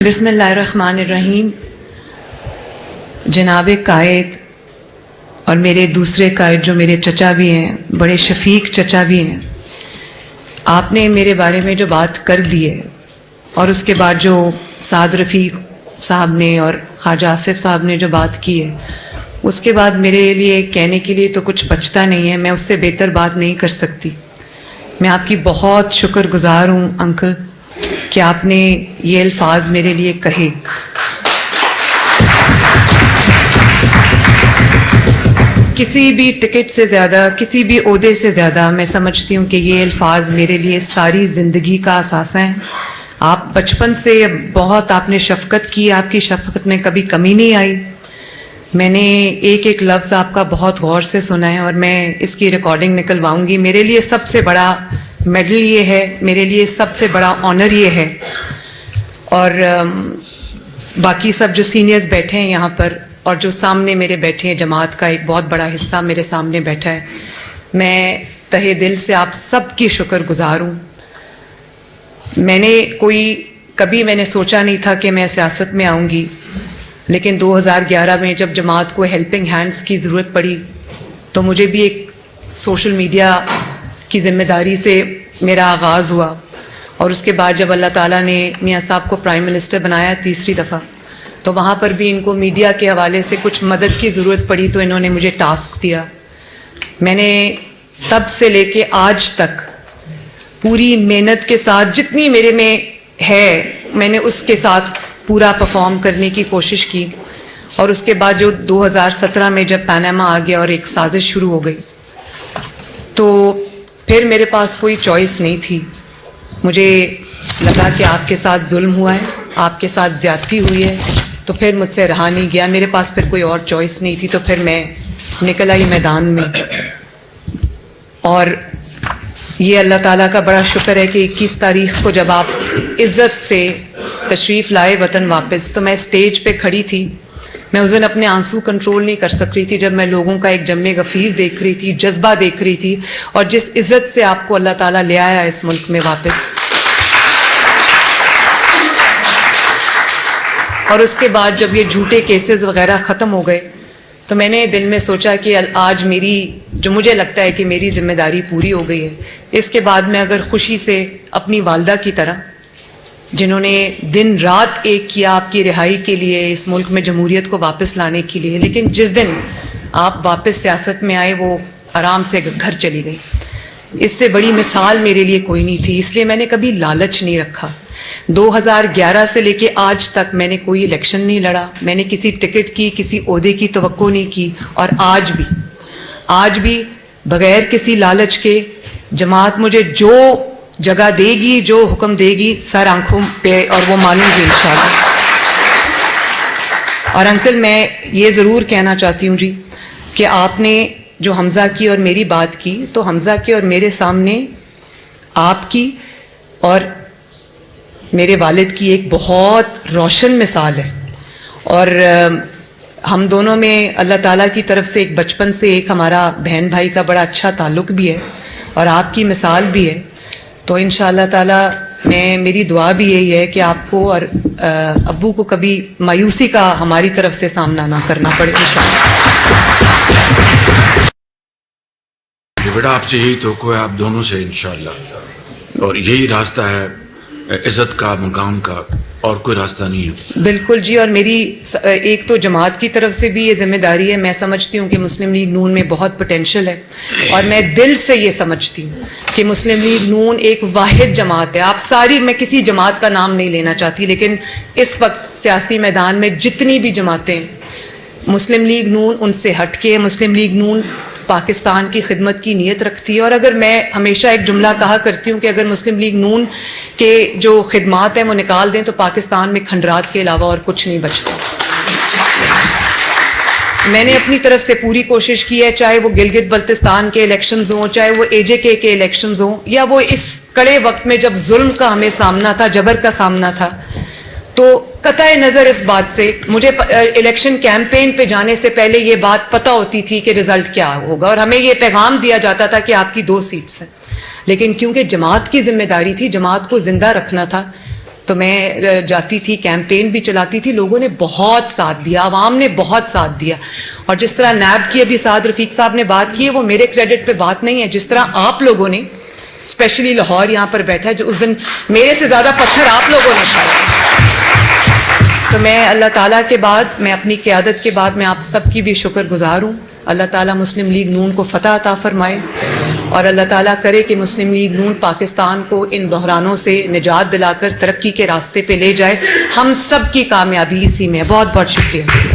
بسم اللہ الرحمن الرحیم. جناب قائد اور میرے دوسرے قائد جو میرے چچا بھی ہیں، بڑے شفیق چچا بھی ہیں، آپ نے میرے بارے میں جو بات کر دی ہے اور اس کے بعد جو سعد رفیق صاحب نے اور خواجہ آصف صاحب نے جو بات کی ہے، اس کے بعد میرے لیے کہنے کے لیے تو کچھ بچتا نہیں ہے. میں اس سے بہتر بات نہیں کر سکتی. میں آپ کی بہت شکر گزار ہوں انکل کہ آپ نے یہ الفاظ میرے لیے کہے. کسی بھی ٹکٹ سے زیادہ، کسی بھی عہدے سے زیادہ میں سمجھتی ہوں کہ یہ الفاظ میرے لیے ساری زندگی کا اثاثہ ہیں. آپ بچپن سے بہت آپ نے شفقت کی، آپ کی شفقت میں کبھی کمی نہیں آئی. میں نے ایک ایک لفظ آپ کا بہت غور سے سنا ہے اور میں اس کی ریکارڈنگ نکلواؤں گی. میرے لیے سب سے بڑا میڈل یہ ہے، میرے لیے سب سے بڑا آنر یہ ہے. اور باقی سب جو سینئرز بیٹھے ہیں یہاں پر اور جو سامنے میرے بیٹھے ہیں، جماعت کا ایک بہت بڑا حصہ میرے سامنے بیٹھا ہے، میں تہہ دل سے آپ سب کی شکر گزار ہوں. کبھی میں نے سوچا نہیں تھا کہ میں سیاست میں آؤں گی، لیکن 2011 میں جب جماعت کو ہیلپنگ ہینڈز کی ضرورت پڑی تو مجھے بھی ایک سوشل میڈیا کی ذمہ داری سے میرا آغاز ہوا. اور اس کے بعد جب اللہ تعالیٰ نے میاں صاحب کو پرائم منسٹر بنایا تیسری دفعہ، تو وہاں پر بھی ان کو میڈیا کے حوالے سے کچھ مدد کی ضرورت پڑی تو انہوں نے مجھے ٹاسک دیا. میں نے تب سے لے کے آج تک پوری محنت کے ساتھ جتنی میرے میں ہے میں نے اس کے ساتھ پورا پرفارم کرنے کی کوشش کی. اور اس کے بعد جو 2017 میں جب پاناما آ گیا اور ایک سازش شروع ہو گئی تو پھر میرے پاس کوئی چوائس نہیں تھی. مجھے لگا کہ آپ کے ساتھ ظلم ہوا ہے، آپ کے ساتھ زیادتی ہوئی ہے، تو پھر مجھ سے رہا نہیں گیا. میرے پاس پھر کوئی اور چوائس نہیں تھی، تو پھر میں نکل آئی میدان میں. اور یہ اللہ تعالیٰ کا بڑا شکر ہے کہ 21 تاریخ کو جب آپ عزت سے تشریف لائے وطن واپس، تو میں اسٹیج پہ کھڑی تھی. میں اس دن اپنے آنسو کنٹرول نہیں کر سک رہی تھی جب میں لوگوں کا ایک جمع غفیر دیکھ رہی تھی، جذبہ دیکھ رہی تھی، اور جس عزت سے آپ کو اللہ تعالیٰ لے آیا اس ملک میں واپس. اور اس کے بعد جب یہ جھوٹے کیسز وغیرہ ختم ہو گئے تو میں نے دل میں سوچا کہ آج میری جو مجھے لگتا ہے کہ میری ذمہ داری پوری ہو گئی ہے. اس کے بعد میں اگر خوشی سے اپنی والدہ کی طرح، جنہوں نے دن رات ایک کیا آپ کی رہائی کے لیے، اس ملک میں جمہوریت کو واپس لانے کے لیے، لیکن جس دن آپ واپس سیاست میں آئے وہ آرام سے گھر چلی گئی. اس سے بڑی مثال میرے لیے کوئی نہیں تھی. اس لیے میں نے کبھی لالچ نہیں رکھا. 2011 سے لے کے آج تک میں نے کوئی الیکشن نہیں لڑا، میں نے کسی ٹکٹ کی، کسی عہدے کی توقع نہیں کی. اور آج بھی بغیر کسی لالچ کے جماعت مجھے جو جگہ دے گی، جو حکم دے گی، سر آنکھوں پہ، اور وہ مانوں گی انشاءاللہ. اور انکل میں یہ ضرور کہنا چاہتی ہوں جی کہ آپ نے جو حمزہ کی اور میری بات کی، تو حمزہ کے اور میرے سامنے آپ کی اور میرے والد کی ایک بہت روشن مثال ہے. اور ہم دونوں میں اللہ تعالیٰ کی طرف سے ایک بچپن سے ایک ہمارا بہن بھائی کا بڑا اچھا تعلق بھی ہے اور آپ کی مثال بھی ہے. تو انشاءاللہ تعالیٰ میری دعا بھی یہی ہے کہ آپ کو اور ابو کو کبھی مایوسی کا ہماری طرف سے سامنا نہ کرنا پڑے انشاءاللہ. بیٹا آپ سے یہی توقع ہے، آپ دونوں سے انشاءاللہ، اور یہی راستہ ہے عزت کا، مقام کا، اور کوئی راستہ نہیں ہے. بالکل جی. اور میری ایک تو جماعت کی طرف سے بھی یہ ذمہ داری ہے. میں سمجھتی ہوں کہ مسلم لیگ نون میں بہت پوٹینشیل ہے، اور میں دل سے یہ سمجھتی ہوں کہ مسلم لیگ نون ایک واحد جماعت ہے. آپ ساری، میں کسی جماعت کا نام نہیں لینا چاہتی، لیکن اس وقت سیاسی میدان میں جتنی بھی جماعتیں ہیں، مسلم لیگ نون ان سے ہٹ کے، مسلم لیگ نون پاکستان کی خدمت کی نیت رکھتی ہے. اور اگر میں ہمیشہ ایک جملہ کہا کرتی ہوں کہ اگر مسلم لیگ نون کے جو خدمات ہیں وہ نکال دیں تو پاکستان میں کھنڈرات کے علاوہ اور کچھ نہیں بچتا. میں نے اپنی طرف سے پوری کوشش کی ہے، چاہے وہ گلگت بلتستان کے الیکشنز ہوں، چاہے وہ AJK کے الیکشنز ہوں، یا وہ اس کڑے وقت میں جب ظلم کا ہمیں سامنا تھا، جبر کا سامنا تھا. تو قطع نظر اس بات سے، مجھے الیکشن کیمپین پہ جانے سے پہلے یہ بات پتہ ہوتی تھی کہ رزلٹ کیا ہوگا، اور ہمیں یہ پیغام دیا جاتا تھا کہ آپ کی 2 سیٹس ہیں. لیکن کیونکہ جماعت کی ذمہ داری تھی، جماعت کو زندہ رکھنا تھا، تو میں جاتی تھی, کیمپین بھی چلاتی تھی, لوگوں نے بہت ساتھ دیا, عوام نے بہت ساتھ دیا. اور جس طرح نیب کی ابھی سعد رفیق صاحب نے بات کی ہے, وہ میرے کریڈٹ پہ بات نہیں ہے, جس طرح آپ لوگوں نے, اسپیشلی لاہور یہاں پر بیٹھا ہے, جو اس دن میرے سے زیادہ پتھر آپ لوگوں نے کھائے. تو میں اللہ تعالیٰ کے بعد, میں اپنی قیادت کے بعد میں آپ سب کی بھی شکر گزار ہوں. اللہ تعالیٰ مسلم لیگ نون کو فتح عطا فرمائے, اور اللہ تعالیٰ کرے کہ مسلم لیگ نون پاکستان کو ان بحرانوں سے نجات دلا کر ترقی کے راستے پہ لے جائے. ہم سب کی کامیابی اسی میں. بہت بہت شکریہ.